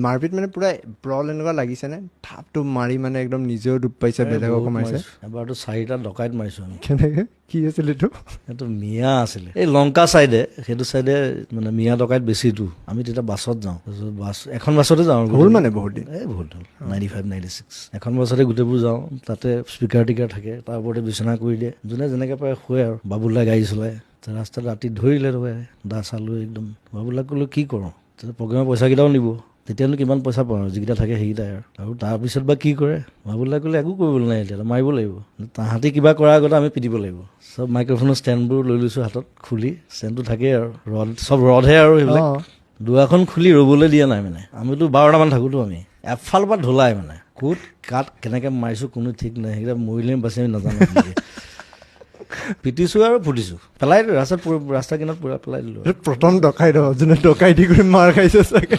মাৰপিট মানে পুৰা ব্ৰল এনেকুৱা লাগিছে নে থাপটো মাৰি মানে একদম নিজেও ডুব পাইছে বেলেগক কমাইছে এবাৰতো 4টা ডকাইত মাৰিছো আমি কেনেকে কি আছিল এইটো সেইটো মিয়া আছিলে এই লংকা চাইডে সেইটো চাইডে মানে মিয়া ডকাইত বেছিটো আমি তেতিয়া বাছত যাওঁ বাছ এখন বাছতে যাওঁ হ'ল মানে বহুত দিন এই বহুত হ'ল 95-96 এখন বাছতে গোটেইবোৰ যাওঁ তাতে স্পীকাৰ টিকাৰ থাকে তাৰ ওপৰতে বিচনা কৰি দিয়ে যোনে যেনেকে পাৰে শুৱে আৰু বাবুলাই গাড়ী চলায় ৰাস্তাত ৰাতি ধৰিলে দা চালো একদম বাবুলাক ক'লো কি কৰোঁ তেতিয়া প্ৰগ্ৰেমৰ পইচাকেইটাও নিব তেতিয়ানো কিমান পইচা পাওঁ আৰু যিকেইটা থাকে সেইকেইটাই আৰু তাৰপিছত বা কি কৰে বাবুলাই ক'লে একো কৰিবলৈ নাই এতিয়া মাৰিব লাগিব তাহাঁতি কিবা কৰাৰ আগতে আমি পিটিব লাগিব চব মাইক্ৰফোনৰ ষ্টেণ্ডবোৰ লৈ লৈছোঁ হাতত খুলি ষ্টেণ্ডটো থাকেই আৰু ৰড চব ৰডহে আৰু সেইবিলাক দুৱাখন খুলি ৰ'বলৈ দিয়া নাই মানে আমিতো 12টামান থাকোঁতো আমি এফালৰ পৰা ঢোলাই মানে ক'ত কাত কেনেকৈ মাৰিছোঁ কোনো ঠিক নাই সেইকেইটা মৰিলে বাচি আমি নাজানো পিটিছোঁ আৰু ফুটিছোঁ পেলাই ৰাস্তা কিনাৰত পূৰা পেলাই দিলোঁ প্ৰথম ডকাই যোনে ডকাইতি কৰি মাৰ খাইছে চাগে